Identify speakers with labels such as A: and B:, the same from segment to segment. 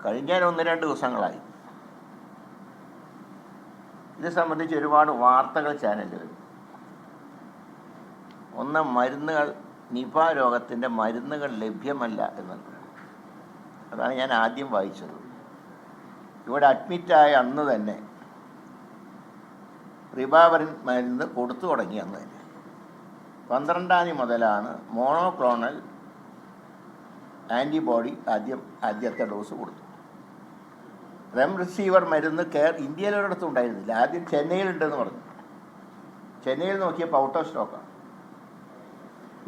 A: കഴിഞ്ഞ 1-2 ദിവസങ്ങളായി ഇത് സംബന്ധിച്ച് ഒരുപാട് വാർത്തകൾ ചാനലിൽ വരും. ഒന്ന്, മരുന്നുകൾ, നിപ രോഗത്തിൻ്റെ മരുന്നുകൾ ലഭ്യമല്ല എന്നുള്ളത്. അതാണ് ഞാൻ ആദ്യം വായിച്ചത്. ഇവിടെ അഡ്മിറ്റായ അന്ന് തന്നെ റിബാവറിൻ മരുന്ന് കൊടുത്തു തുടങ്ങി. അന്ന് തന്നെ 12-ാം തീയതി മുതലാണ് മോണോക്ലോണൽ ആൻറ്റിബോഡി ആദ്യത്തെ ഡോസ് കൊടുത്തു. റെംഡെസിവിർ മരുന്ന് ഇന്ത്യയിലൊരിടത്തും ഉണ്ടായിരുന്നില്ല. ആദ്യം ചെന്നൈയിലുണ്ടെന്ന് പറഞ്ഞു. ചെന്നൈയിൽ നോക്കിയപ്പോൾ ഔട്ട് ഓഫ് സ്റ്റോക്കാണ്.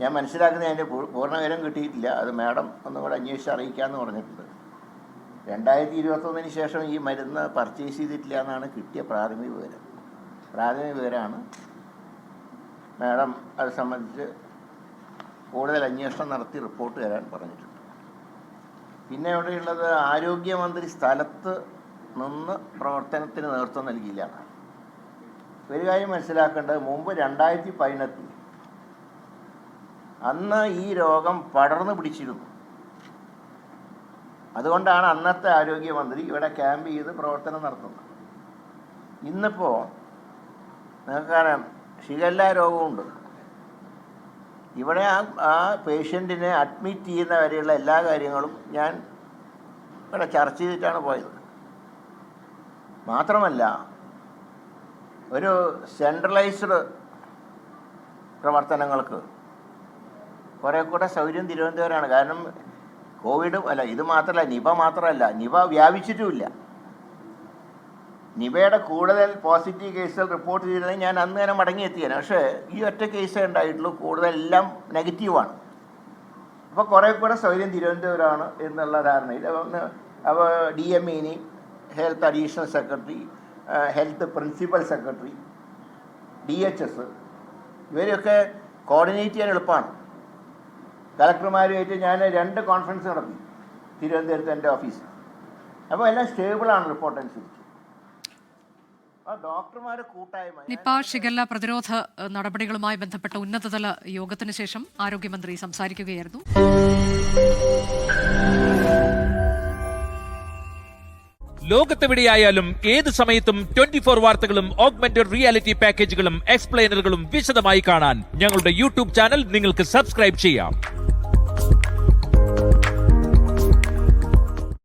A: ഞാൻ മനസ്സിലാക്കുന്നത് അതിൻ്റെ പൂർണ്ണ വിവരം കിട്ടിയിട്ടില്ല. അത് മാഡം ഒന്നും കൂടെ അന്വേഷിച്ച് അറിയിക്കാമെന്ന് പറഞ്ഞിട്ടുണ്ട്. 2021 ശേഷം ഈ മരുന്ന് പർച്ചേസ് ചെയ്തിട്ടില്ല എന്നാണ് കിട്ടിയ പ്രാഥമിക വിവരമാണ്. മാഡം അത് സംബന്ധിച്ച് കൂടുതൽ അന്വേഷണം നടത്തി റിപ്പോർട്ട് തരാൻ പറഞ്ഞിട്ടുണ്ട്. പിന്നെ ഇവിടെയുള്ളത് ആരോഗ്യമന്ത്രി സ്ഥലത്ത് നിന്ന് പ്രവർത്തനത്തിന് നേതൃത്വം നൽകിയില്ല. ഒരു കാര്യം മനസ്സിലാക്കേണ്ടത്, മുമ്പ് 2018 അന്ന് ഈ രോഗം പടർന്നു പിടിച്ചിരുന്നു. അതുകൊണ്ടാണ് അന്നത്തെ ആരോഗ്യമന്ത്രി ഇവിടെ ക്യാമ്പ് ചെയ്ത് പ്രവർത്തനം നടത്തുന്നത്. ഇന്നിപ്പോൾ നിങ്ങൾക്കറിയാം, ഷിഗല്ല രോഗമുണ്ട്. ഇവിടെ ആ പേഷ്യൻറ്റിനെ അഡ്മിറ്റ് ചെയ്യുന്ന വരെയുള്ള എല്ലാ കാര്യങ്ങളും ഞാൻ ഇവിടെ ചർച്ച ചെയ്തിട്ടാണ് പോയത്. മാത്രമല്ല, ഒരു സെൻട്രലൈസ്ഡ് പ്രവർത്തനങ്ങൾക്ക് കുറേ കൂടെ സൗകര്യം തിരുവനന്തപുരമാണ്. കാരണം ഇത് മാത്രമല്ല, നിപ മാത്രമല്ല, നിപ വ്യാപിച്ചിട്ടുമില്ല. നിപയുടെ കൂടുതൽ പോസിറ്റീവ് കേസുകൾ റിപ്പോർട്ട് ചെയ്തിരുന്നെങ്കിൽ ഞാൻ അന്ന് തന്നെ മടങ്ങിയെത്തിയാണ്. പക്ഷേ ഈ ഒറ്റ കേസേ ഉണ്ടായിട്ടുള്ളൂ. കൂടുതലെല്ലാം നെഗറ്റീവാണ്. അപ്പോൾ കുറേ കൂടെ സൗകര്യം തിരുവനന്തപുരമാണ് എന്നുള്ള ധാരണയിൽ അപ്പോൾ DMEനി, health additional secretary, health principal secretary, DHS ഇവരെയൊക്കെ കോർഡിനേറ്റ് ചെയ്യാൻ എളുപ്പമാണ്. കളക്ടർമാരുമായിട്ട് ഞാൻ 2 കോൺഫറൻസ് നടത്തി തിരുവനന്തപുരത്ത് എൻ്റെ ഓഫീസിൽ. അപ്പോൾ എല്ലാം സ്റ്റേബിളാണ് റിപ്പോർട്ട് അനുസരിച്ച്.
B: നിപ ഷിഗല്ല പ്രതിരോധ നടപടികളുമായി ബന്ധപ്പെട്ട ഉന്നതതല യോഗത്തിന് ശേഷം ആരോഗ്യമന്ത്രി സംസാരിക്കുകയായിരുന്നു.
C: ലോകത്തെവിടെയായാലും ഏത് സമയത്തും 24 വാർത്തകളും ഓഗ്മെന്റഡ് റിയാലിറ്റി പാക്കേജുകളും എക്സ്പ്ലെയിനറുകളും വിശദമായി കാണാൻ ഞങ്ങളുടെ യൂട്യൂബ് ചാനൽ നിങ്ങൾക്ക് സബ്സ്ക്രൈബ് ചെയ്യാം.